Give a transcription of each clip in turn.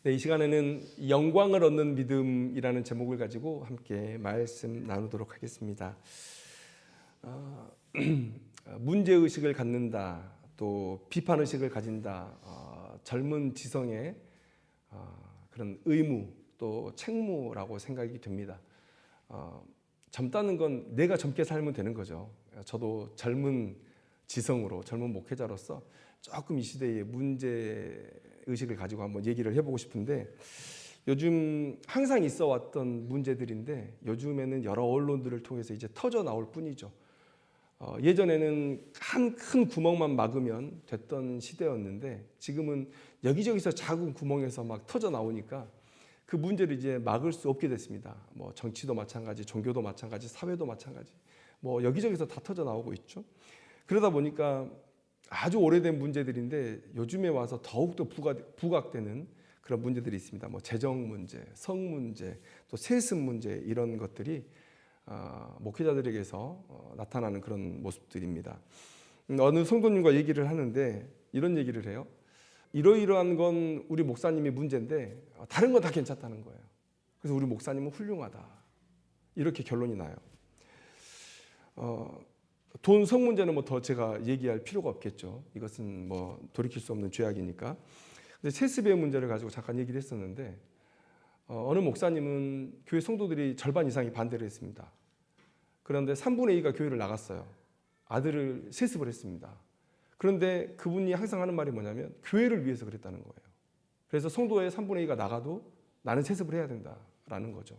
네, 이 시간에는 영광을 얻는 믿음이라는 제목을 가지고 함께 말씀 나누도록 하겠습니다. 문제의식을 갖는다, 또 비판의식을 가진다, 젊은 지성의 그런 의무, 또 책무라고 생각이 됩니다. 젊다는 건 내가 젊게 살면 되는 거죠. 저도 젊은 지성으로, 젊은 목회자로서 조금 이 시대의 문제의식을 가지고 한번 얘기를 해보고 싶은데, 요즘 항상 있어 왔던 문제들인데 요즘에는 여러 언론들을 통해서 이제 터져 나올 뿐이죠. 예전에는 한 큰 구멍만 막으면 됐던 시대였는데 지금은 여기저기서 작은 구멍에서 막 터져 나오니까 그 문제를 이제 막을 수 없게 됐습니다. 뭐 정치도 마찬가지, 종교도 마찬가지, 사회도 마찬가지, 뭐 여기저기서 다 터져 나오고 있죠. 그러다 보니까 아주 오래된 문제들인데 요즘에 와서 더욱더 부각되는 그런 문제들이 있습니다. 뭐 재정 문제, 성 문제, 또 세습 문제, 이런 것들이 목회자들에게서 나타나는 그런 모습들입니다. 어느 성도님과 얘기를 하는데 이런 얘기를 해요. 이러이러한 건 우리 목사님이 문제인데 다른 건 다 괜찮다는 거예요. 그래서 우리 목사님은 훌륭하다, 이렇게 결론이 나요. 돈, 성 문제는 뭐 더 제가 얘기할 필요가 없겠죠. 이것은 뭐 돌이킬 수 없는 죄악이니까. 근데 세습의 문제를 가지고 잠깐 얘기를 했었는데 어느 목사님은 교회 성도들이 절반 이상이 반대를 했습니다. 그런데 3분의 2가 교회를 나갔어요. 아들을 세습을 했습니다. 그런데 그분이 항상 하는 말이 뭐냐면 교회를 위해서 그랬다는 거예요. 그래서 성도의 3분의 2가 나가도 나는 세습을 해야 된다라는 거죠.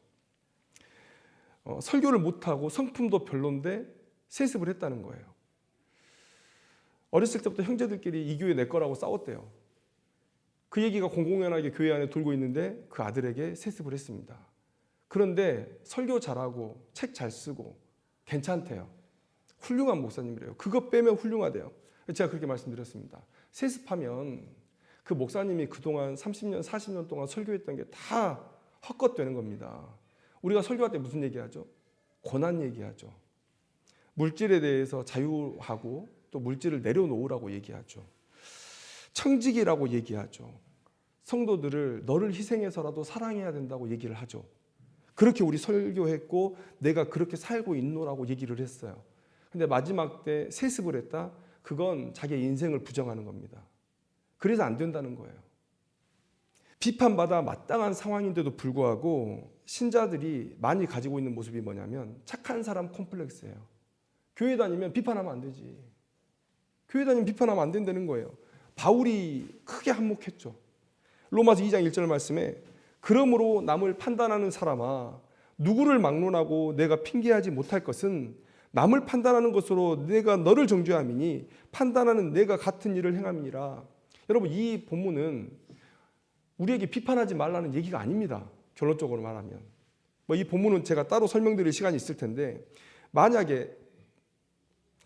설교를 못하고 성품도 별론데 세습을 했다는 거예요. 어렸을 때부터 형제들끼리 이 교회 내 거라고 싸웠대요. 그 얘기가 공공연하게 교회 안에 돌고 있는데 그 아들에게 세습을 했습니다. 그런데 설교 잘하고 책 잘 쓰고 괜찮대요. 훌륭한 목사님이래요. 그거 빼면 훌륭하대요. 제가 그렇게 말씀드렸습니다. 세습하면 그 목사님이 그동안 30년, 40년 동안 설교했던 게 다 헛것되는 겁니다. 우리가 설교할 때 무슨 얘기하죠? 고난 얘기하죠. 물질에 대해서 자유하고 또 물질을 내려놓으라고 얘기하죠. 청직이라고 얘기하죠. 성도들을 너를 희생해서라도 사랑해야 된다고 얘기를 하죠. 그렇게 우리 설교했고 내가 그렇게 살고 있노라고 얘기를 했어요. 근데 마지막 때 세습을 했다? 그건 자기의 인생을 부정하는 겁니다. 그래서 안 된다는 거예요. 비판받아 마땅한 상황인데도 불구하고 신자들이 많이 가지고 있는 모습이 뭐냐면 착한 사람 콤플렉스예요. 교회 다니면 비판하면 안 되지. 교회 다니면 비판하면 안 된다는 거예요. 바울이 크게 한몫했죠. 로마서 2장 1절 말씀에 그러므로 남을 판단하는 사람아, 누구를 막론하고 내가 핑계하지 못할 것은 남을 판단하는 것으로 내가 너를 정죄함이니 판단하는 내가 같은 일을 행함이니라. 여러분, 이 본문은 우리에게 비판하지 말라는 얘기가 아닙니다. 결론적으로 말하면. 이 본문은 제가 따로 설명드릴 시간이 있을 텐데, 만약에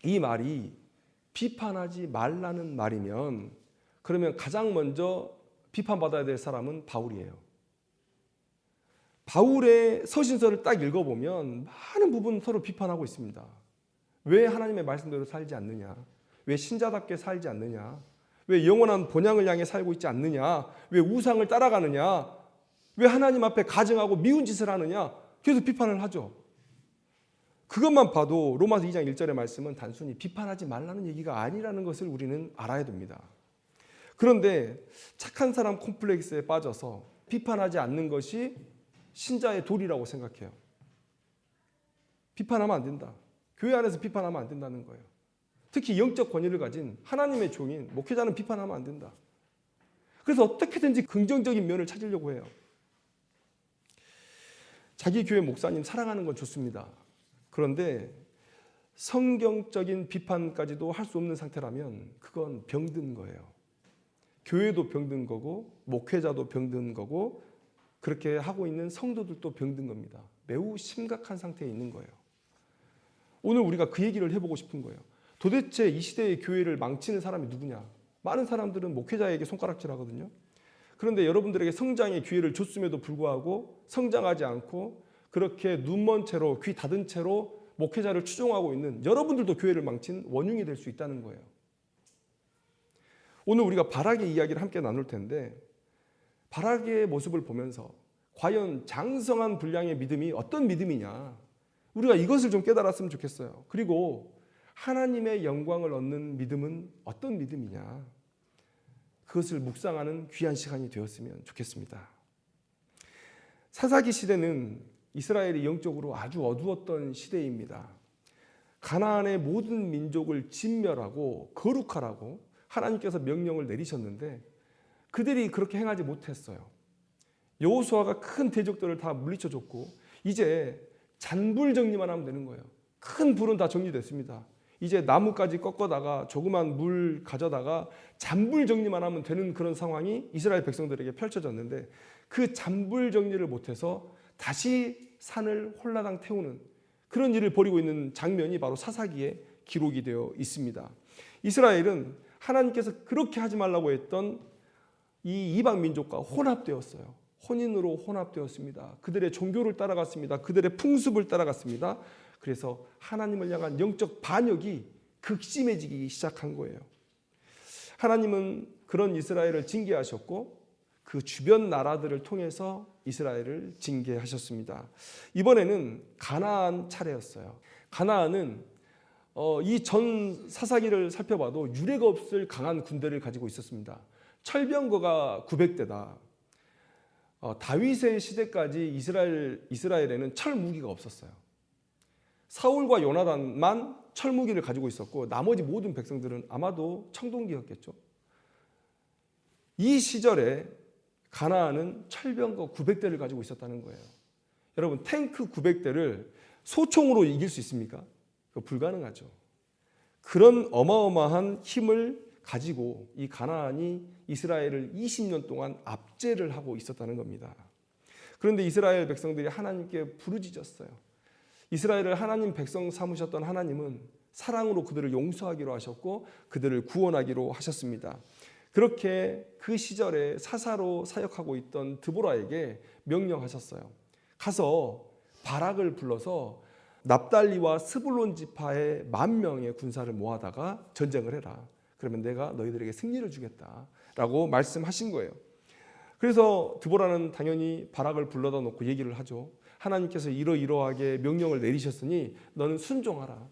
이 말이 비판하지 말라는 말이면 그러면 가장 먼저 비판받아야 될 사람은 바울이에요. 바울의 서신서를 딱 읽어보면 많은 부분 서로 비판하고 있습니다. 왜 하나님의 말씀대로 살지 않느냐? 왜 신자답게 살지 않느냐? 왜 영원한 본향을 향해 살고 있지 않느냐? 왜 우상을 따라가느냐? 왜 하나님 앞에 가증하고 미운 짓을 하느냐? 계속 비판을 하죠. 그것만 봐도 로마서 2장 1절의 말씀은 단순히 비판하지 말라는 얘기가 아니라는 것을 우리는 알아야 됩니다. 그런데 착한 사람 콤플렉스에 빠져서 비판하지 않는 것이 신자의 도리라고 생각해요. 비판하면 안 된다. 교회 안에서 비판하면 안 된다는 거예요. 특히 영적 권위를 가진 하나님의 종인 목회자는 비판하면 안 된다. 그래서 어떻게든지 긍정적인 면을 찾으려고 해요. 자기 교회 목사님 사랑하는 건 좋습니다. 그런데 성경적인 비판까지도 할 수 없는 상태라면 그건 병든 거예요. 교회도 병든 거고 목회자도 병든 거고 그렇게 하고 있는 성도들도 병든 겁니다. 매우 심각한 상태에 있는 거예요. 오늘 우리가 그 얘기를 해보고 싶은 거예요. 도대체 이 시대의 교회를 망치는 사람이 누구냐? 많은 사람들은 목회자에게 손가락질하거든요. 그런데 여러분들에게 성장의 기회를 줬음에도 불구하고 성장하지 않고 그렇게 눈먼 채로 귀 닫은 채로 목회자를 추종하고 있는 여러분들도 교회를 망친 원흉이 될 수 있다는 거예요. 오늘 우리가 바락의 이야기를 함께 나눌 텐데 바락의 모습을 보면서 과연 장성한 분량의 믿음이 어떤 믿음이냐, 우리가 이것을 좀 깨달았으면 좋겠어요. 그리고 하나님의 영광을 얻는 믿음은 어떤 믿음이냐, 그것을 묵상하는 귀한 시간이 되었으면 좋겠습니다. 사사기 시대는 이스라엘이 영적으로 아주 어두웠던 시대입니다. 가나안의 모든 민족을 진멸하고 거룩하라고 하나님께서 명령을 내리셨는데 그들이 그렇게 행하지 못했어요. 여호수아가 큰 대적들을 다 물리쳐줬고 이제 잔불 정리만 하면 되는 거예요. 큰 불은 다 정리됐습니다. 이제 나무까지 꺾어다가 조그만 물 가져다가 잔불 정리만 하면 되는 그런 상황이 이스라엘 백성들에게 펼쳐졌는데 그 잔불 정리를 못해서 다시 산을 홀라당 태우는 그런 일을 벌이고 있는 장면이 바로 사사기에 기록이 되어 있습니다. 이스라엘은 하나님께서 그렇게 하지 말라고 했던 이 이방 민족과 혼합되었어요. 혼인으로 혼합되었습니다. 그들의 종교를 따라갔습니다. 그들의 풍습을 따라갔습니다. 그래서 하나님을 향한 영적 반역이 극심해지기 시작한 거예요. 하나님은 그런 이스라엘을 징계하셨고 그 주변 나라들을 통해서 이스라엘을 징계하셨습니다. 이번에는 가나안 차례였어요. 가나안은 이 전 사사기를 살펴봐도 유례가 없을 강한 군대를 가지고 있었습니다. 철병거가 900대다. 다윗의 시대까지 이스라엘에는 철 무기가 없었어요. 사울과 요나단만 철 무기를 가지고 있었고 나머지 모든 백성들은 아마도 청동기였겠죠. 이 시절에 가나안은 철병거 900대를 가지고 있었다는 거예요. 여러분, 탱크 900대를 소총으로 이길 수 있습니까? 그거 불가능하죠. 그런 어마어마한 힘을 가지고 이 가나안이 이스라엘을 20년 동안 압제를 하고 있었다는 겁니다. 그런데 이스라엘 백성들이 하나님께 부르짖었어요. 이스라엘을 하나님 백성 삼으셨던 하나님은 사랑으로 그들을 용서하기로 하셨고 그들을 구원하기로 하셨습니다. 그렇게 그 시절에 사사로 사역하고 있던 드보라에게 명령하셨어요. 가서 바락을 불러서 납달리와 스불론 지파의 10,000명의 군사를 모아다가 전쟁을 해라. 그러면 내가 너희들에게 승리를 주겠다라고 말씀하신 거예요. 그래서 드보라는 당연히 바락을 불러다 놓고 얘기를 하죠. 하나님께서 이러이러하게 명령을 내리셨으니 너는 순종하라.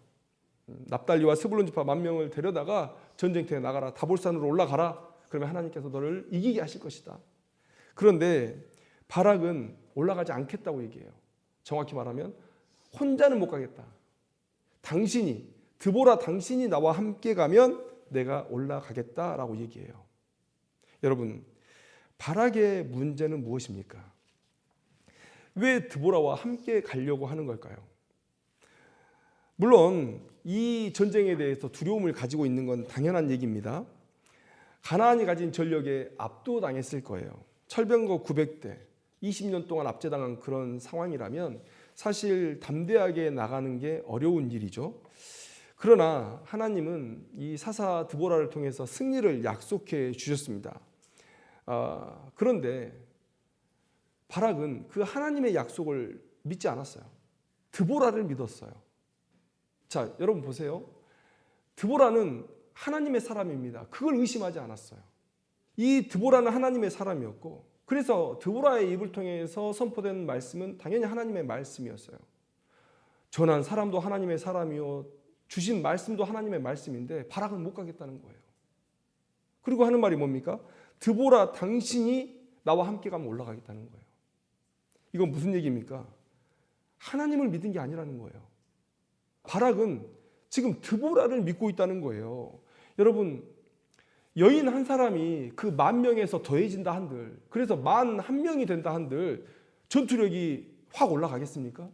납달리와 스불론 지파 10,000명을 데려다가 전쟁터에 나가라. 다볼산으로 올라가라. 그러면 하나님께서 너를 이기게 하실 것이다. 그런데 바락은 올라가지 않겠다고 얘기해요. 정확히 말하면 혼자는 못 가겠다. 드보라 당신이 나와 함께 가면 내가 올라가겠다라고 얘기해요. 여러분, 바락의 문제는 무엇입니까? 왜 드보라와 함께 가려고 하는 걸까요? 물론 이 전쟁에 대해서 두려움을 가지고 있는 건 당연한 얘기입니다. 가나안이 가진 전력에 압도당했을 거예요. 철병거 900대, 20년 동안 압제당한 그런 상황이라면 사실 담대하게 나가는 게 어려운 일이죠. 그러나 하나님은 이 사사 드보라를 통해서 승리를 약속해 주셨습니다. 그런데 바락은 그 하나님의 약속을 믿지 않았어요. 드보라를 믿었어요. 자, 여러분 보세요. 드보라는 하나님의 사람입니다. 그걸 의심하지 않았어요. 이 드보라는 하나님의 사람이었고 그래서 드보라의 입을 통해서 선포된 말씀은 당연히 하나님의 말씀이었어요. 전한 사람도 하나님의 사람이요 주신 말씀도 하나님의 말씀인데 바락은 못 가겠다는 거예요. 그리고 하는 말이 뭡니까? 드보라 당신이 나와 함께 가면 올라가겠다는 거예요. 이건 무슨 얘기입니까? 하나님을 믿은 게 아니라는 거예요. 바락은 지금 드보라를 믿고 있다는 거예요. 여러분, 여인 한 사람이 그 10,000명에서 더해진다 한들, 그래서 11,000명이 된다 한들 전투력이 확 올라가겠습니까?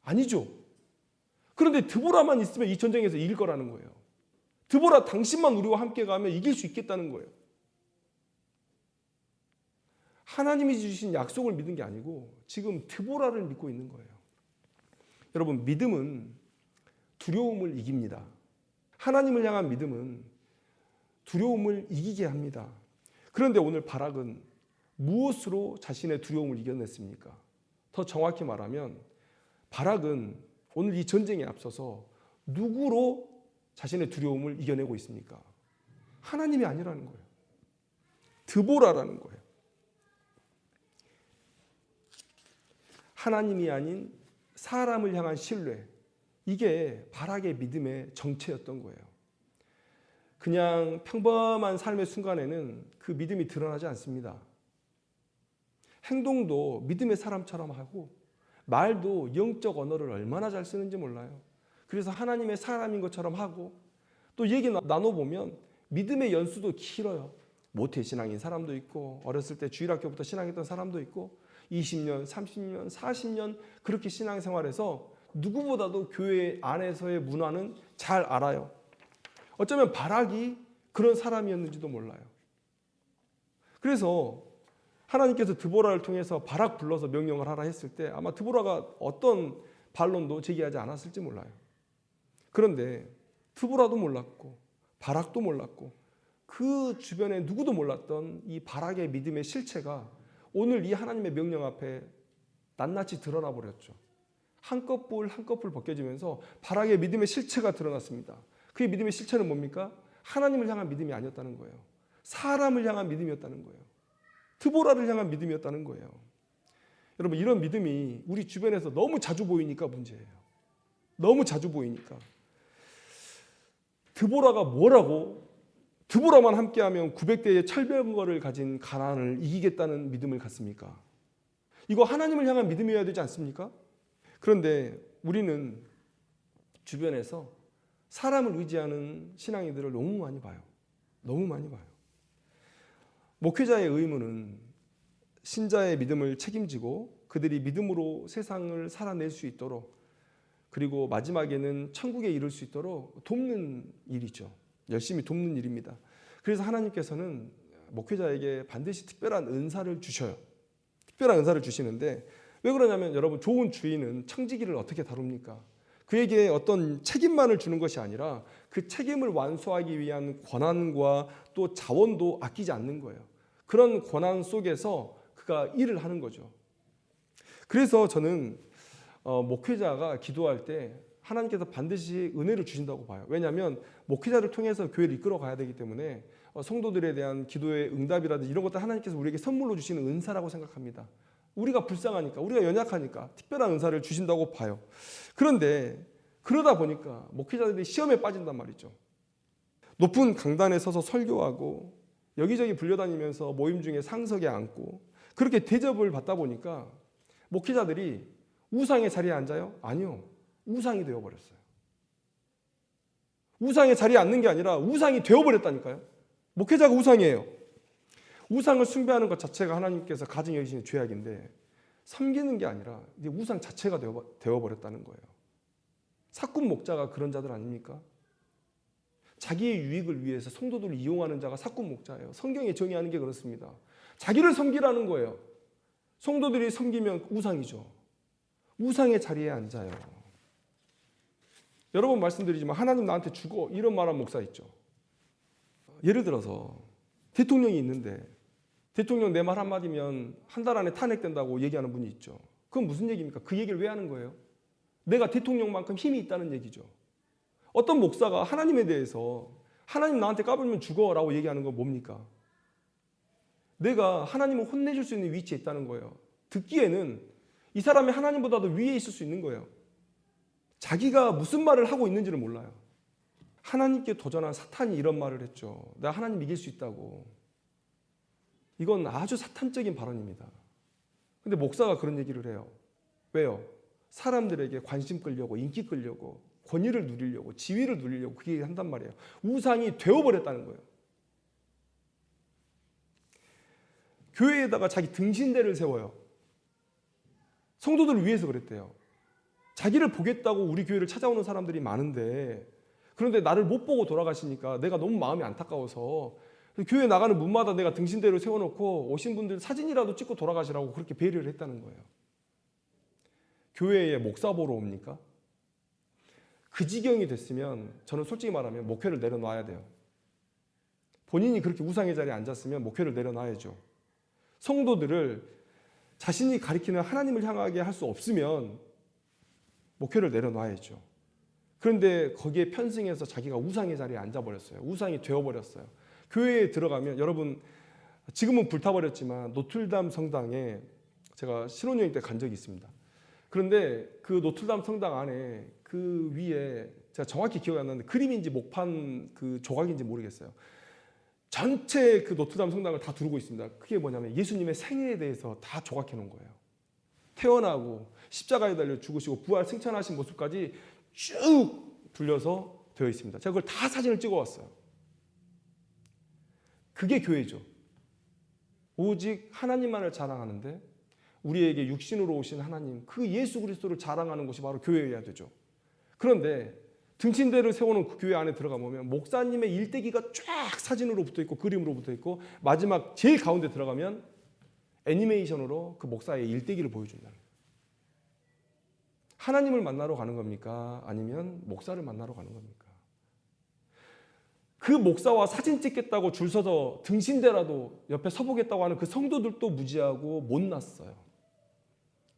아니죠. 그런데 드보라만 있으면 이 전쟁에서 이길 거라는 거예요. 드보라 당신만 우리와 함께 가면 이길 수 있겠다는 거예요. 하나님이 주신 약속을 믿은 게 아니고 지금 드보라를 믿고 있는 거예요. 여러분, 믿음은 두려움을 이깁니다. 하나님을 향한 믿음은 두려움을 이기게 합니다. 그런데 오늘 바락은 무엇으로 자신의 두려움을 이겨냈습니까? 더 정확히 말하면 바락은 오늘 이 전쟁에 앞서서 누구로 자신의 두려움을 이겨내고 있습니까? 하나님이 아니라는 거예요. 드보라라는 거예요. 하나님이 아닌 사람을 향한 신뢰, 이게 바락의 믿음의 정체였던 거예요. 그냥 평범한 삶의 순간에는 그 믿음이 드러나지 않습니다. 행동도 믿음의 사람처럼 하고 말도 영적 언어를 얼마나 잘 쓰는지 몰라요. 그래서 하나님의 사람인 것처럼 하고 또 얘기 나눠보면 믿음의 연수도 길어요. 모태신앙인 사람도 있고 어렸을 때 주일학교부터 신앙했던 사람도 있고 20년, 30년, 40년 그렇게 신앙생활해서 누구보다도 교회 안에서의 문화는 잘 알아요. 어쩌면 바락이 그런 사람이었는지도 몰라요. 그래서 하나님께서 드보라를 통해서 바락 불러서 명령을 하라 했을 때 아마 드보라가 어떤 반론도 제기하지 않았을지 몰라요. 그런데 드보라도 몰랐고 바락도 몰랐고 그 주변에 누구도 몰랐던 이 바락의 믿음의 실체가 오늘 이 하나님의 명령 앞에 낱낱이 드러나 버렸죠. 한꺼풀 한꺼풀 벗겨지면서 바락의 믿음의 실체가 드러났습니다. 그의 믿음의 실체는 뭡니까? 하나님을 향한 믿음이 아니었다는 거예요. 사람을 향한 믿음이었다는 거예요. 드보라를 향한 믿음이었다는 거예요. 여러분, 이런 믿음이 우리 주변에서 너무 자주 보이니까 문제예요. 너무 자주 보이니까. 드보라가 뭐라고? 드보라만 함께하면 900대의 철병거를 가진 가나안을 이기겠다는 믿음을 갖습니까? 이거 하나님을 향한 믿음이어야 되지 않습니까? 그런데 우리는 주변에서 사람을 의지하는 신앙인들을 너무 많이 봐요. 너무 많이 봐요. 목회자의 의무는 신자의 믿음을 책임지고 그들이 믿음으로 세상을 살아낼 수 있도록 그리고 마지막에는 천국에 이를 수 있도록 돕는 일이죠. 열심히 돕는 일입니다. 그래서 하나님께서는 목회자에게 반드시 특별한 은사를 주셔요. 특별한 은사를 주시는데 왜 그러냐면 여러분, 좋은 주인은 청지기를 어떻게 다룹니까? 그에게 어떤 책임만을 주는 것이 아니라 그 책임을 완수하기 위한 권한과 또 자원도 아끼지 않는 거예요. 그런 권한 속에서 그가 일을 하는 거죠. 그래서 저는 목회자가 기도할 때 하나님께서 반드시 은혜를 주신다고 봐요. 왜냐하면 목회자를 통해서 교회를 이끌어 가야 되기 때문에 성도들에 대한 기도의 응답이라든지 이런 것들 하나님께서 우리에게 선물로 주시는 은사라고 생각합니다. 우리가 불쌍하니까, 우리가 연약하니까 특별한 은사를 주신다고 봐요. 그런데 그러다 보니까 목회자들이 시험에 빠진단 말이죠. 높은 강단에 서서 설교하고 여기저기 불려다니면서 모임 중에 상석에 앉고 그렇게 대접을 받다 보니까 목회자들이 우상의 자리에 앉아요? 아니요. 우상이 되어버렸어요. 우상의 자리에 앉는 게 아니라 우상이 되어버렸다니까요. 목회자가 우상이에요. 우상을 숭배하는 것 자체가 하나님께서 가증 여기시는 죄악인데 섬기는 게 아니라 이제 우상 자체가 되어버렸다는 거예요. 사꾼 목자가 그런 자들 아닙니까? 자기의 유익을 위해서 성도들을 이용하는 자가 사꾼 목자예요. 성경에 정의하는 게 그렇습니다. 자기를 섬기라는 거예요. 성도들이 섬기면 우상이죠. 우상의 자리에 앉아요. 여러 번 말씀드리지만 하나님 나한테 주고 이런 말한 목사 있죠. 예를 들어서 대통령이 있는데 대통령 내 말 한마디면 한 달 안에 탄핵된다고 얘기하는 분이 있죠. 그건 무슨 얘기입니까? 그 얘기를 왜 하는 거예요? 내가 대통령만큼 힘이 있다는 얘기죠. 어떤 목사가 하나님에 대해서 하나님 나한테 까불면 죽어라고 얘기하는 건 뭡니까? 내가 하나님을 혼내줄 수 있는 위치에 있다는 거예요. 듣기에는 이 사람이 하나님보다도 위에 있을 수 있는 거예요. 자기가 무슨 말을 하고 있는지를 몰라요. 하나님께 도전한 사탄이 이런 말을 했죠. 내가 하나님 이길 수 있다고. 이건 아주 사탄적인 발언입니다. 근데 목사가 그런 얘기를 해요. 왜요? 사람들에게 관심 끌려고, 인기 끌려고, 권위를 누리려고, 지위를 누리려고 그 얘기를 한단 말이에요. 우상이 되어버렸다는 거예요. 교회에다가 자기 등신대를 세워요. 성도들을 위해서 그랬대요. 자기를 보겠다고 우리 교회를 찾아오는 사람들이 많은데 그런데 나를 못 보고 돌아가시니까 내가 너무 마음이 안타까워서 교회 나가는 문마다 내가 등신대를 세워놓고 오신 분들 사진이라도 찍고 돌아가시라고 그렇게 배려를 했다는 거예요. 교회에 목사 보러 옵니까? 그 지경이 됐으면 저는 솔직히 말하면 목회를 내려놔야 돼요. 본인이 그렇게 우상의 자리에 앉았으면 목회를 내려놔야죠. 성도들을 자신이 가리키는 하나님을 향하게 할 수 없으면 목회를 내려놔야죠. 그런데 거기에 편승해서 자기가 우상의 자리에 앉아버렸어요. 우상이 되어버렸어요. 교회에 들어가면 여러분 지금은 불타버렸지만 노틀담 성당에 제가 신혼여행 때 간 적이 있습니다. 그런데 그 노트르담 성당 안에 그 위에 제가 정확히 기억이 안 나는데 그림인지 목판 그 조각인지 모르겠어요. 전체 그 노트르담 성당을 다 두르고 있습니다. 그게 뭐냐면 예수님의 생애에 대해서 다 조각해 놓은 거예요. 태어나고 십자가에 달려 죽으시고 부활 승천하신 모습까지 쭉 둘려서 되어 있습니다. 제가 그걸 다 사진을 찍어 왔어요. 그게 교회죠. 오직 하나님만을 자랑하는데 우리에게 육신으로 오신 하나님, 그 예수 그리스도를 자랑하는 곳이 바로 교회여야 되죠. 그런데 등신대를 세우는 그 교회 안에 들어가 보면 목사님의 일대기가 쫙 사진으로 붙어 있고 그림으로 붙어 있고 마지막 제일 가운데 들어가면 애니메이션으로 그 목사의 일대기를 보여준다는 거예요. 하나님을 만나러 가는 겁니까? 아니면 목사를 만나러 가는 겁니까? 그 목사와 사진 찍겠다고 줄 서서 등신대라도 옆에 서보겠다고 하는 그 성도들도 무지하고 못났어요.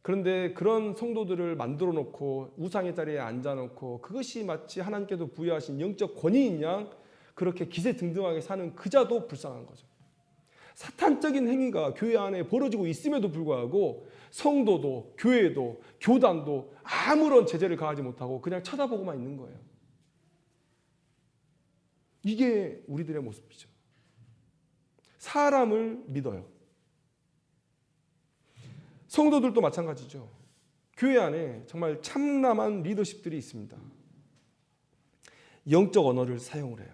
그런데 그런 성도들을 만들어 놓고 우상의 자리에 앉아놓고 그것이 마치 하나님께서 부여하신 영적 권위인 양 그렇게 기세등등하게 사는 그자도 불쌍한 거죠. 사탄적인 행위가 교회 안에 벌어지고 있음에도 불구하고 성도도 교회도 교단도 아무런 제재를 가하지 못하고 그냥 쳐다보고만 있는 거예요. 이게 우리들의 모습이죠. 사람을 믿어요. 성도들도 마찬가지죠. 교회 안에 정말 참남한 리더십들이 있습니다. 영적 언어를 사용을 해요.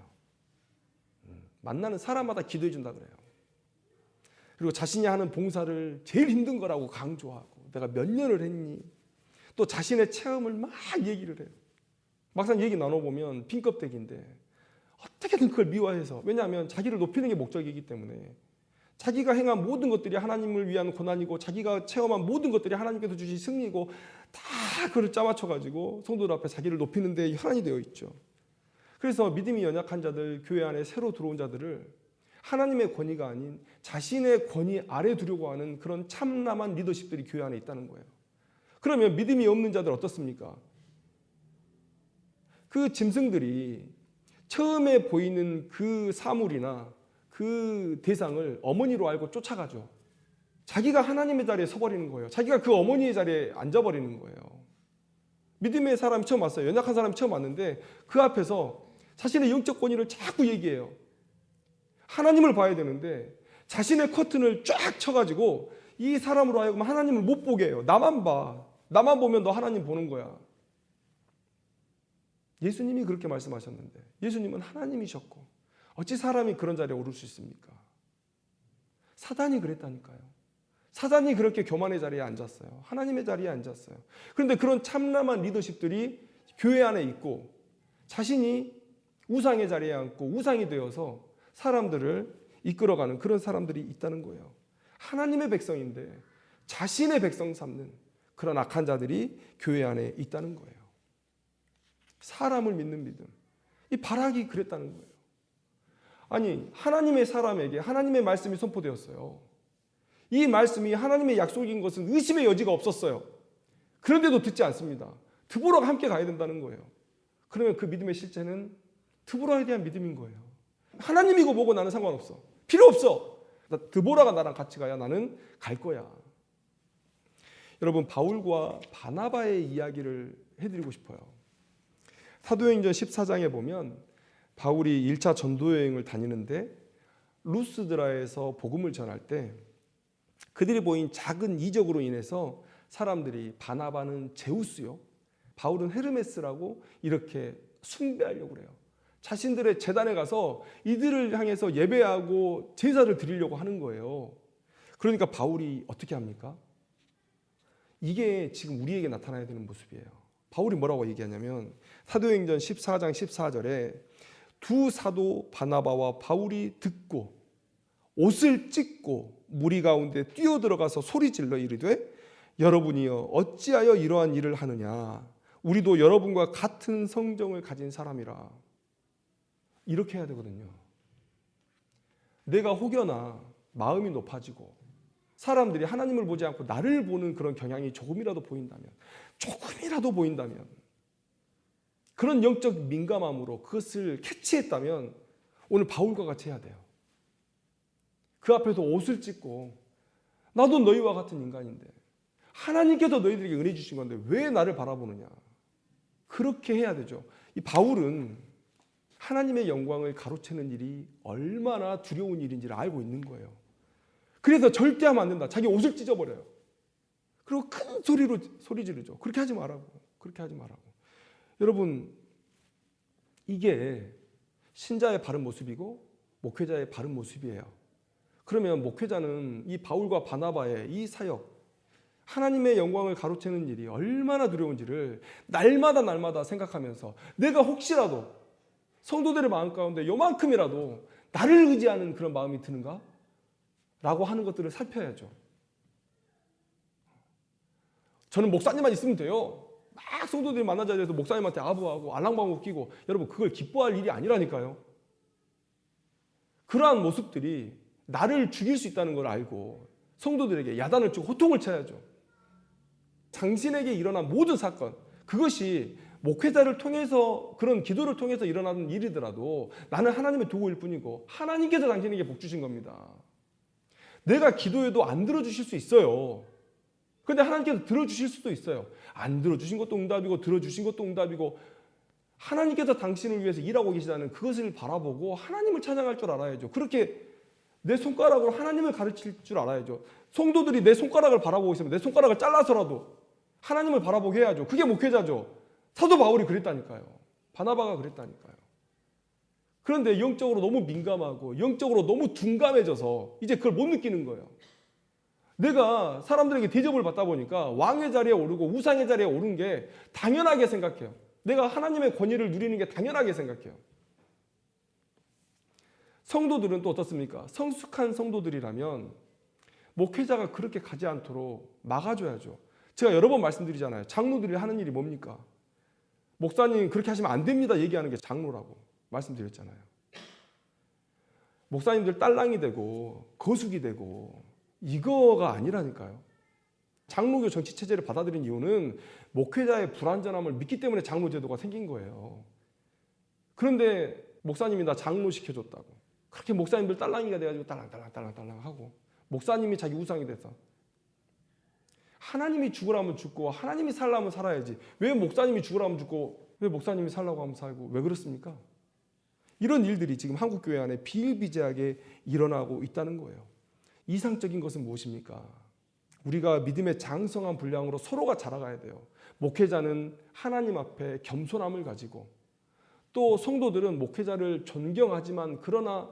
만나는 사람마다 기도해 준다 그래요. 그리고 자신이 하는 봉사를 제일 힘든 거라고 강조하고 내가 몇 년을 했니? 또 자신의 체험을 막 얘기를 해요. 막상 얘기 나눠보면 빈껍데기인데 어떻게든 그걸 미화해서, 왜냐하면 자기를 높이는 게 목적이기 때문에 자기가 행한 모든 것들이 하나님을 위한 고난이고 자기가 체험한 모든 것들이 하나님께서 주신 승리고 다 그걸 짜맞춰가지고 성도들 앞에 자기를 높이는 데 혈안이 되어 있죠. 그래서 믿음이 연약한 자들, 교회 안에 새로 들어온 자들을 하나님의 권위가 아닌 자신의 권위 아래 두려고 하는 그런 참남한 리더십들이 교회 안에 있다는 거예요. 그러면 믿음이 없는 자들 어떻습니까? 그 짐승들이 처음에 보이는 그 사물이나 그 대상을 어머니로 알고 쫓아가죠. 자기가 하나님의 자리에 서버리는 거예요. 자기가 그 어머니의 자리에 앉아버리는 거예요. 믿음의 사람이 처음 왔어요. 연약한 사람이 처음 왔는데 그 앞에서 자신의 영적 권위를 자꾸 얘기해요. 하나님을 봐야 되는데 자신의 커튼을 쫙 쳐가지고 이 사람으로 하여금 하나님을 못 보게 해요. 나만 봐. 나만 보면 너 하나님 보는 거야. 예수님이 그렇게 말씀하셨는데 예수님은 하나님이셨고 어찌 사람이 그런 자리에 오를 수 있습니까? 사단이 그랬다니까요. 사단이 그렇게 교만의 자리에 앉았어요. 하나님의 자리에 앉았어요. 그런데 그런 참남한 리더십들이 교회 안에 있고 자신이 우상의 자리에 앉고 우상이 되어서 사람들을 이끌어가는 그런 사람들이 있다는 거예요. 하나님의 백성인데 자신의 백성 삼는 그런 악한 자들이 교회 안에 있다는 거예요. 사람을 믿는 믿음. 이 바락이 그랬다는 거예요. 아니, 하나님의 사람에게 하나님의 말씀이 선포되었어요. 이 말씀이 하나님의 약속인 것은 의심의 여지가 없었어요. 그런데도 듣지 않습니다. 드보라가 함께 가야 된다는 거예요. 그러면 그 믿음의 실체는 드보라에 대한 믿음인 거예요. 하나님이고 뭐고 나는 상관없어. 필요 없어. 드보라가 나랑 같이 가야 나는 갈 거야. 여러분, 바울과 바나바의 이야기를 해드리고 싶어요. 사도행전 14장에 보면 바울이 1차 전도여행을 다니는데 루스드라에서 복음을 전할 때 그들이 보인 작은 이적으로 인해서 사람들이 바나바는 제우스요, 바울은 헤르메스라고 이렇게 숭배하려고 그래요. 자신들의 제단에 가서 이들을 향해서 예배하고 제사를 드리려고 하는 거예요. 그러니까 바울이 어떻게 합니까? 이게 지금 우리에게 나타나야 되는 모습이에요. 바울이 뭐라고 얘기하냐면 사도행전 14장 14절에 두 사도 바나바와 바울이 듣고 옷을 찢고 무리 가운데 뛰어들어가서 소리질러 이르되 여러분이여 어찌하여 이러한 일을 하느냐, 우리도 여러분과 같은 성정을 가진 사람이라. 이렇게 해야 되거든요. 내가 혹여나 마음이 높아지고 사람들이 하나님을 보지 않고 나를 보는 그런 경향이 조금이라도 보인다면 그런 영적 민감함으로 그것을 캐치했다면 오늘 바울과 같이 해야 돼요. 그 앞에서 옷을 찢고 나도 너희와 같은 인간인데 하나님께서 너희들에게 은혜 주신 건데 왜 나를 바라보느냐. 그렇게 해야 되죠. 이 바울은 하나님의 영광을 가로채는 일이 얼마나 두려운 일인지를 알고 있는 거예요. 그래서 절대 하면 안 된다. 자기 옷을 찢어버려요. 그리고 큰 소리로 소리 지르죠. 그렇게 하지 말라고. 그렇게 하지 말라고. 여러분, 이게 신자의 바른 모습이고 목회자의 바른 모습이에요. 그러면 목회자는 이 바울과 바나바의 이 사역, 하나님의 영광을 가로채는 일이 얼마나 두려운지를 날마다 생각하면서 내가 혹시라도 성도들의 마음 가운데 요만큼이라도 나를 의지하는 그런 마음이 드는가? 라고 하는 것들을 살펴야죠. 저는 목사님만 있으면 돼요. 막 성도들이 만난 자리에서 목사님한테 아부하고 알랑방구 끼고, 여러분 그걸 기뻐할 일이 아니라니까요. 그러한 모습들이 나를 죽일 수 있다는 걸 알고 성도들에게 야단을 치고 호통을 쳐야죠. 당신에게 일어난 모든 사건, 그것이 목회자를 통해서, 그런 기도를 통해서 일어나는 일이더라도 나는 하나님의 도구일 뿐이고 하나님께서 당신에게 복 주신 겁니다. 내가 기도해도 안 들어주실 수 있어요. 그런데 하나님께서 들어주실 수도 있어요. 안 들어주신 것도 응답이고 들어주신 것도 응답이고, 하나님께서 당신을 위해서 일하고 계시다는 그것을 바라보고 하나님을 찬양할 줄 알아야죠. 그렇게 내 손가락으로 하나님을 가르칠 줄 알아야죠. 성도들이 내 손가락을 바라보고 있으면 내 손가락을 잘라서라도 하나님을 바라보게 해야죠. 그게 목회자죠. 사도 바울이 그랬다니까요. 바나바가 그랬다니까요. 그런데 영적으로 너무 민감하고 영적으로 너무 둔감해져서 이제 그걸 못 느끼는 거예요. 내가 사람들에게 대접을 받다 보니까 왕의 자리에 오르고 우상의 자리에 오른 게 당연하게 생각해요. 내가 하나님의 권위를 누리는 게 당연하게 생각해요. 성도들은 또 어떻습니까? 성숙한 성도들이라면 목회자가 그렇게 가지 않도록 막아줘야죠. 제가 여러 번 말씀드리잖아요. 장로들이 하는 일이 뭡니까? 목사님 그렇게 하시면 안 됩니다 얘기하는 게 장로라고 말씀드렸잖아요. 목사님들 딸랑이 되고 거숙이 되고 이거가 아니라니까요. 장로교 정치체제를 받아들인 이유는 목회자의 불완전함을 믿기 때문에 장로제도가 생긴 거예요. 그런데 목사님이 나 장로 시켜줬다고 그렇게 목사님들 딸랑이가 돼가지고 딸랑딸랑 하고, 목사님이 자기 우상이 돼서, 하나님이 죽으라면 죽고 하나님이 살라면 살아야지 왜 목사님이 죽으라면 죽고 왜 목사님이 살라고 하면 살고, 왜 그렇습니까? 이런 일들이 지금 한국교회 안에 비일비재하게 일어나고 있다는 거예요. 이상적인 것은 무엇입니까? 우리가 믿음의 장성한 분량으로 서로가 자라가야 돼요. 목회자는 하나님 앞에 겸손함을 가지고, 또 성도들은 목회자를 존경하지만 그러나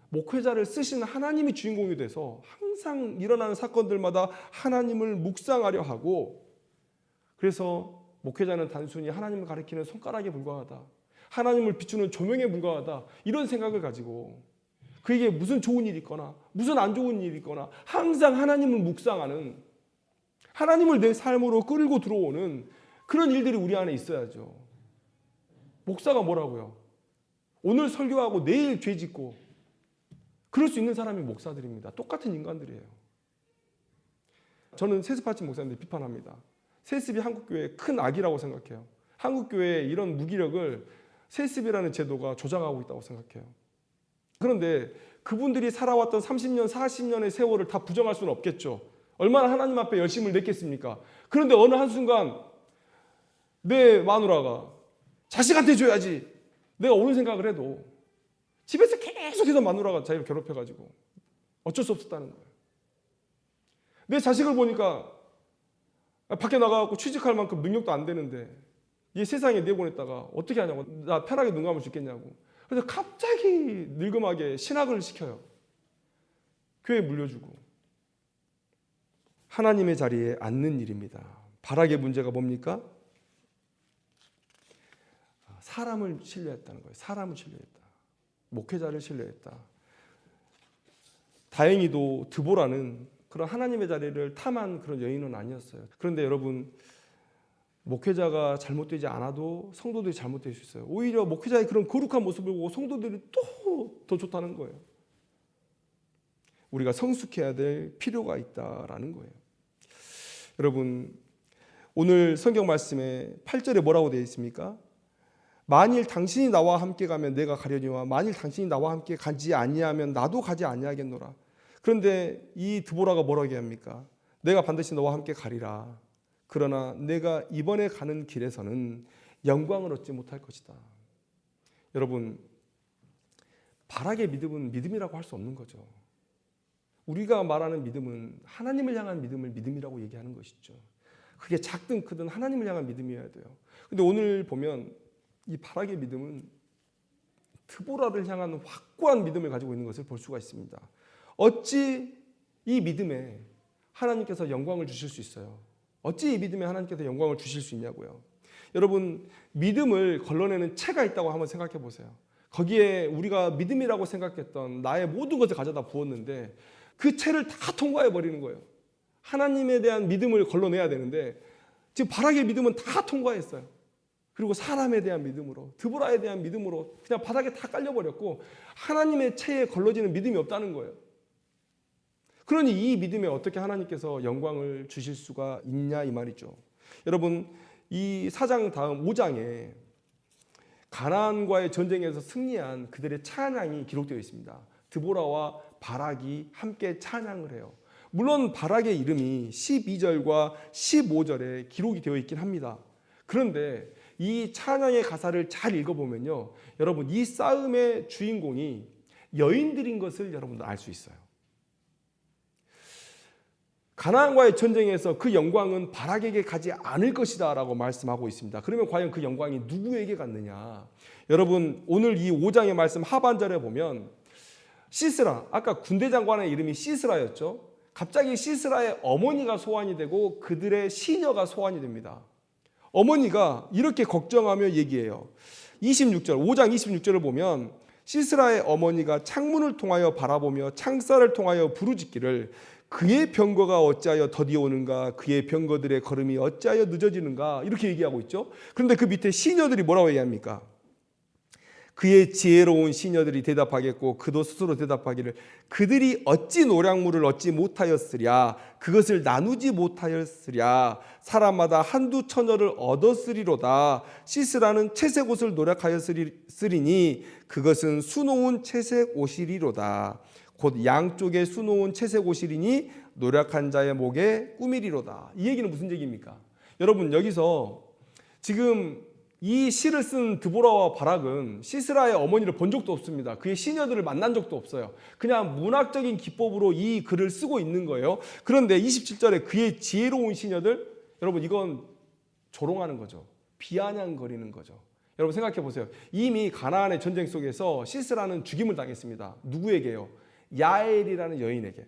목회자를 쓰신 하나님이 주인공이 돼서 항상 일어나는 사건들마다 하나님을 묵상하려 하고, 그래서 목회자는 단순히 하나님을 가리키는 손가락에 불과하다, 하나님을 비추는 조명에 불과하다, 이런 생각을 가지고 그에게 무슨 좋은 일이 있거나 무슨 안 좋은 일이 있거나 항상 하나님을 묵상하는, 하나님을 내 삶으로 끌고 들어오는 그런 일들이 우리 안에 있어야죠. 목사가 뭐라고요? 오늘 설교하고 내일 죄 짓고 그럴 수 있는 사람이 목사들입니다. 똑같은 인간들이에요. 저는 세습하신 목사님들 비판합니다. 세습이 한국교회의 큰 악이라고 생각해요. 한국교회의 이런 무기력을 세습이라는 제도가 조장하고 있다고 생각해요. 그런데 그분들이 살아왔던 30년, 40년의 세월을 다 부정할 수는 없겠죠. 얼마나 하나님 앞에 열심을 냈겠습니까? 그런데 어느 한순간 내 마누라가 자식한테 줘야지, 내가 옳은 생각을 해도 집에서 계속해서 마누라가 자기를 괴롭혀가지고 어쩔 수 없었다는 거예요. 내 자식을 보니까 밖에 나가고 취직할 만큼 능력도 안 되는데 얘 세상에 내보냈다가 어떻게 하냐고, 나 편하게 눈 감을 수 있겠냐고. 그래서 갑자기 늙음하게 신학을 시켜요. 교회에 물려주고. 하나님의 자리에 앉는 일입니다. 발악의 문제가 뭡니까? 사람을 신뢰했다는 거예요. 사람을 신뢰했다. 목회자를 신뢰했다. 다행히도 드보라는 그런 하나님의 자리를 탐한 그런 여인은 아니었어요. 그런데 여러분, 목회자가 잘못되지 않아도 성도들이 잘못될 수 있어요. 오히려 목회자의 그런 거룩한 모습을 보고 성도들이 또 더 좋다는 거예요. 우리가 성숙해야 될 필요가 있다라는 거예요. 여러분, 오늘 성경 말씀에 8절에 뭐라고 되어 있습니까? 만일 당신이 나와 함께 가면 내가 가려니와 만일 당신이 나와 함께 가지 아니하면 나도 가지 아니하겠노라. 그런데 이 드보라가 뭐라고 합니까? 내가 반드시 너와 함께 가리라. 그러나 내가 이번에 가는 길에서는 영광을 얻지 못할 것이다. 여러분, 바락의 믿음은 믿음이라고 할 수 없는 거죠. 우리가 말하는 믿음은 하나님을 향한 믿음을 믿음이라고 얘기하는 것이죠. 그게 작든 크든 하나님을 향한 믿음이어야 돼요. 근데 오늘 보면 이 바락의 믿음은 드보라를 향한 확고한 믿음을 가지고 있는 것을 볼 수가 있습니다. 어찌 이 믿음에 하나님께서 영광을 주실 수 있어요? 어찌 이 믿음에 하나님께서 영광을 주실 수 있냐고요? 여러분, 믿음을 걸러내는 채가 있다고 한번 생각해 보세요. 거기에 우리가 믿음이라고 생각했던 나의 모든 것을 가져다 부었는데 그 채를 다 통과해 버리는 거예요. 하나님에 대한 믿음을 걸러내야 되는데 지금 바락의 믿음은 다 통과했어요. 그리고 사람에 대한 믿음으로, 드보라에 대한 믿음으로 그냥 바닥에 다 깔려버렸고 하나님의 채에 걸러지는 믿음이 없다는 거예요. 그러니 이 믿음에 어떻게 하나님께서 영광을 주실 수가 있냐 이 말이죠. 여러분, 이 4장 다음 5장에 가나안과의 전쟁에서 승리한 그들의 찬양이 기록되어 있습니다. 드보라와 바락이 함께 찬양을 해요. 물론 바락의 이름이 12절과 15절에 기록이 되어 있긴 합니다. 그런데 이 찬양의 가사를 잘 읽어보면요, 여러분, 이 싸움의 주인공이 여인들인 것을 여러분들 알 수 있어요. 가나안과의 전쟁에서 그 영광은 바락에게 가지 않을 것이다 라고 말씀하고 있습니다. 그러면 과연 그 영광이 누구에게 갔느냐? 여러분, 오늘 이 5장의 말씀 하반절에 보면 시스라, 아까 군대 장관의 이름이 시스라였죠. 갑자기 시스라의 어머니가 소환이 되고 그들의 시녀가 소환이 됩니다. 어머니가 이렇게 걱정하며 얘기해요. 26절, 5장 26절을 보면 시스라의 어머니가 창문을 통하여 바라보며 창살을 통하여 부르짖기를 그의 병거가 어찌하여 더디오는가, 그의 병거들의 걸음이 어찌하여 늦어지는가, 이렇게 얘기하고 있죠. 그런데 그 밑에 시녀들이 뭐라고 얘기합니까? 그의 지혜로운 시녀들이 대답하겠고 그도 스스로 대답하기를 그들이 어찌 노량물을 얻지 못하였으랴, 그것을 나누지 못하였으랴, 사람마다 한두 처녀를 얻었으리로다. 시스라는 채색 옷을 노력하였으리니 그것은 수놓은 채색 옷이리로다. 곧 양쪽에 수놓은 채색 옷이리니 노력한 자의 목에 꾸미리로다. 이 얘기는 무슨 얘기입니까? 여러분, 여기서 지금 이 시를 쓴 드보라와 바락은 시스라의 어머니를 본 적도 없습니다. 그의 시녀들을 만난 적도 없어요. 그냥 문학적인 기법으로 이 글을 쓰고 있는 거예요. 그런데 27절에 그의 지혜로운 시녀들, 여러분, 이건 조롱하는 거죠. 비아냥거리는 거죠. 여러분, 생각해 보세요. 이미 가나안의 전쟁 속에서 시스라는 죽임을 당했습니다. 누구에게요? 야엘이라는 여인에게.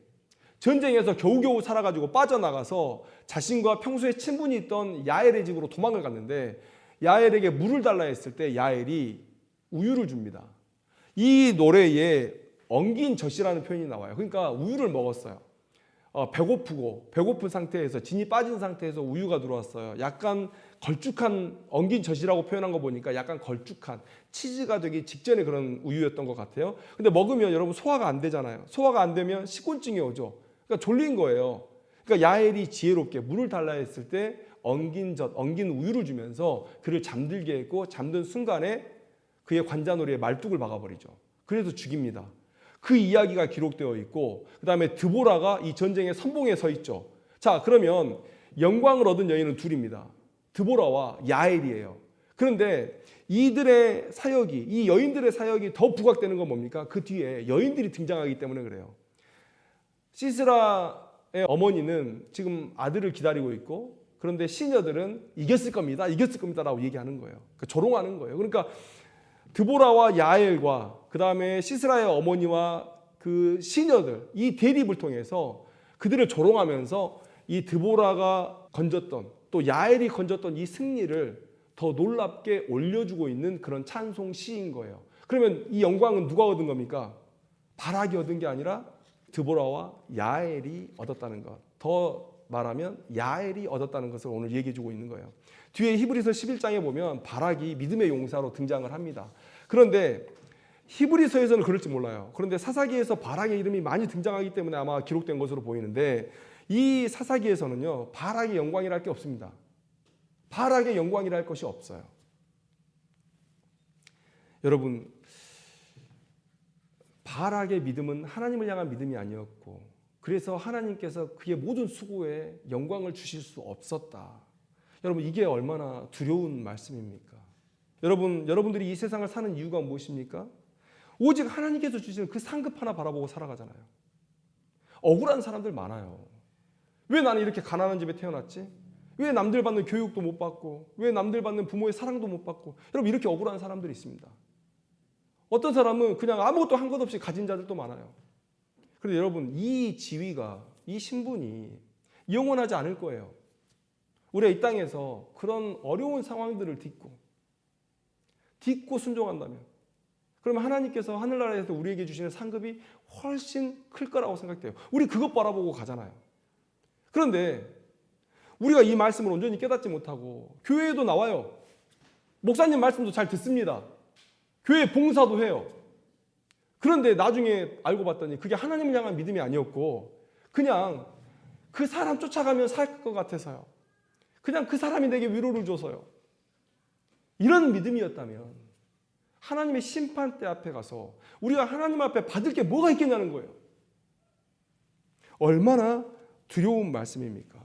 전쟁에서 겨우겨우 살아가지고 빠져나가서 자신과 평소에 친분이 있던 야엘의 집으로 도망을 갔는데 야엘에게 물을 달라 했을 때 야엘이 우유를 줍니다. 이 노래에 엉긴 젖이라는 표현이 나와요. 그러니까 우유를 먹었어요. 배고픈 상태에서, 진이 빠진 상태에서 우유가 들어왔어요. 약간 걸쭉한, 엉긴 젖이라고 표현한 거 보니까 약간 걸쭉한, 치즈가 되기 직전에 그런 우유였던 것 같아요. 근데 먹으면 여러분 소화가 안 되잖아요. 소화가 안 되면 식곤증이 오죠. 그러니까 졸린 거예요. 그러니까 야엘이 지혜롭게 물을 달라 했을 때 엉긴 우유를 주면서 그를 잠들게 했고, 잠든 순간에 그의 관자놀이에 말뚝을 박아버리죠. 그래서 죽입니다. 그 이야기가 기록되어 있고, 그 다음에 드보라가 이 전쟁의 선봉에 서 있죠. 자, 그러면 영광을 얻은 여인은 둘입니다. 드보라와 야엘이에요. 그런데 이들의 사역이, 이 여인들의 사역이 더 부각되는 건 뭡니까? 그 뒤에 여인들이 등장하기 때문에 그래요. 시스라의 어머니는 지금 아들을 기다리고 있고, 그런데 시녀들은 이겼을 겁니다 라고 얘기하는 거예요. 그러니까 조롱하는 거예요. 그러니까 드보라와 야엘과 그 다음에 시스라의 어머니와 그 시녀들, 이 대립을 통해서 그들을 조롱하면서 이 드보라가 건졌던, 또 야엘이 건졌던 이 승리를 더 놀랍게 올려주고 있는 그런 찬송 시인 거예요. 그러면 이 영광은 누가 얻은 겁니까? 바락이 얻은 게 아니라 드보라와 야엘이 얻었다는 것. 더 말하면 야엘이 얻었다는 것을 오늘 얘기해 주고 있는 거예요. 뒤에 히브리서 11장에 보면 바락이 믿음의 용사로 등장을 합니다. 그런데 히브리서에서는 그럴지 몰라요. 그런데 사사기에서 바락의 이름이 많이 등장하기 때문에 아마 기록된 것으로 보이는데, 이 사사기에서는요, 바락의 영광이라 할 게 없습니다. 바락의 영광이라 할 것이 없어요. 여러분, 바락의 믿음은 하나님을 향한 믿음이 아니었고 그래서 하나님께서 그의 모든 수고에 영광을 주실 수 없었다. 여러분, 이게 얼마나 두려운 말씀입니까? 여러분들이 이 세상을 사는 이유가 무엇입니까? 오직 하나님께서 주시는 그 상급 하나 바라보고 살아가잖아요. 억울한 사람들 많아요. 왜 나는 이렇게 가난한 집에 태어났지? 왜 남들 받는 교육도 못 받고, 왜 남들 받는 부모의 사랑도 못 받고, 여러분 이렇게 억울한 사람들이 있습니다. 어떤 사람은 그냥 아무것도 한 것 없이 가진 자들도 많아요. 그런데 여러분, 이 지위가, 이 신분이 영원하지 않을 거예요. 우리가 이 땅에서 그런 어려운 상황들을 딛고 순종한다면, 그러면 하나님께서 하늘나라에서 우리에게 주시는 상급이 훨씬 클 거라고 생각돼요. 우리 그것 바라보고 가잖아요. 그런데 우리가 이 말씀을 온전히 깨닫지 못하고 교회에도 나와요. 목사님 말씀도 잘 듣습니다. 교회 봉사도 해요. 그런데 나중에 알고 봤더니 그게 하나님을 향한 믿음이 아니었고 그냥 그 사람 쫓아가면 살 것 같아서요. 그냥 그 사람이 내게 위로를 줘서요. 이런 믿음이었다면 하나님의 심판대 앞에 가서 우리가 하나님 앞에 받을 게 뭐가 있겠냐는 거예요. 얼마나 두려운 말씀입니까?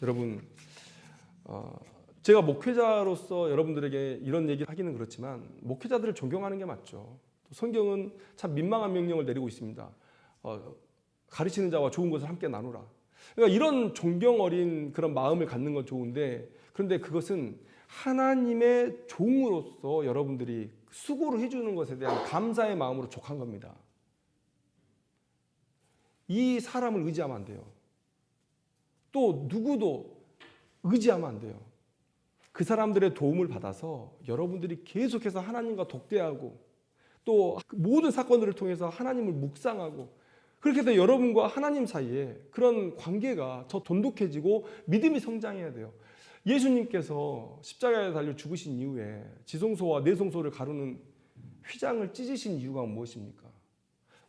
여러분, 제가 목회자로서 여러분들에게 이런 얘기를 하기는 그렇지만 목회자들을 존경하는 게 맞죠. 성경은 참 민망한 명령을 내리고 있습니다. 가르치는 자와 좋은 것을 함께 나누라. 그러니까 이런 존경 어린 그런 마음을 갖는 건 좋은데, 그런데 그것은 하나님의 종으로서 여러분들이 수고를 해주는 것에 대한 감사의 마음으로 족한 겁니다. 이 사람을 의지하면 안 돼요. 또 누구도 의지하면 안 돼요. 그 사람들의 도움을 받아서 여러분들이 계속해서 하나님과 독대하고 또 모든 사건들을 통해서 하나님을 묵상하고, 그렇게 해서 여러분과 하나님 사이에 그런 관계가 더 돈독해지고 믿음이 성장해야 돼요. 예수님께서 십자가에 달려 죽으신 이후에 지성소와 내성소를 가르는 휘장을 찢으신 이유가 무엇입니까?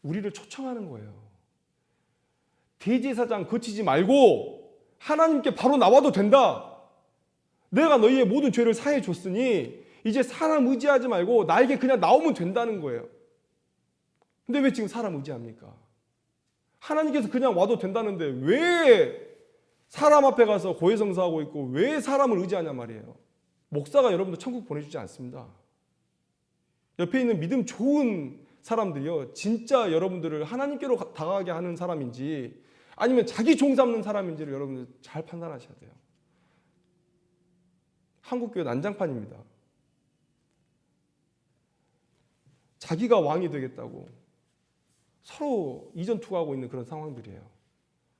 우리를 초청하는 거예요. 대제사장 거치지 말고 하나님께 바로 나와도 된다. 내가 너희의 모든 죄를 사해 줬으니 이제 사람 의지하지 말고 나에게 그냥 나오면 된다는 거예요. 근데 왜 지금 사람 의지합니까? 하나님께서 그냥 와도 된다는데 왜 사람 앞에 가서 고해성사하고 있고 왜 사람을 의지하냐 말이에요. 목사가 여러분들 천국 보내주지 않습니다. 옆에 있는 믿음 좋은 사람들이요, 진짜 여러분들을 하나님께로 다가가게 하는 사람인지 아니면 자기 종 삼는 사람인지를 여러분들 잘 판단하셔야 돼요. 한국교회 난장판입니다. 자기가 왕이 되겠다고 서로 이전투하고 있는 그런 상황들이에요.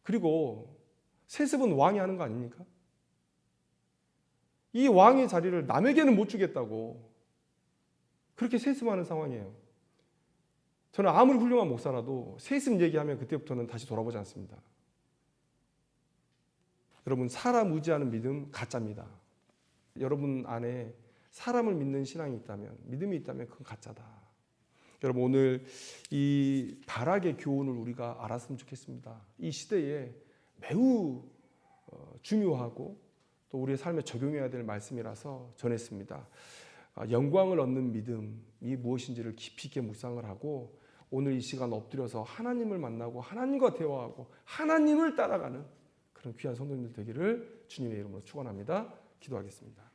그리고 세습은 왕이 하는 거 아닙니까? 이 왕의 자리를 남에게는 못 주겠다고 그렇게 세습하는 상황이에요. 저는 아무리 훌륭한 목사라도 세습 얘기하면 그때부터는 다시 돌아보지 않습니다. 여러분, 사람 의지하는 믿음 가짜입니다. 여러분 안에 사람을 믿는 신앙이 있다면, 믿음이 있다면 그건 가짜다. 여러분, 오늘 이 발악의 교훈을 우리가 알았으면 좋겠습니다. 이 시대에 매우 중요하고 또 우리의 삶에 적용해야 될 말씀이라서 전했습니다. 영광을 얻는 믿음이 무엇인지를 깊이 있게 묵상을 하고 오늘 이 시간 엎드려서 하나님을 만나고 하나님과 대화하고 하나님을 따라가는 그런 귀한 성도님들 되기를 주님의 이름으로 축원합니다. 기도하겠습니다.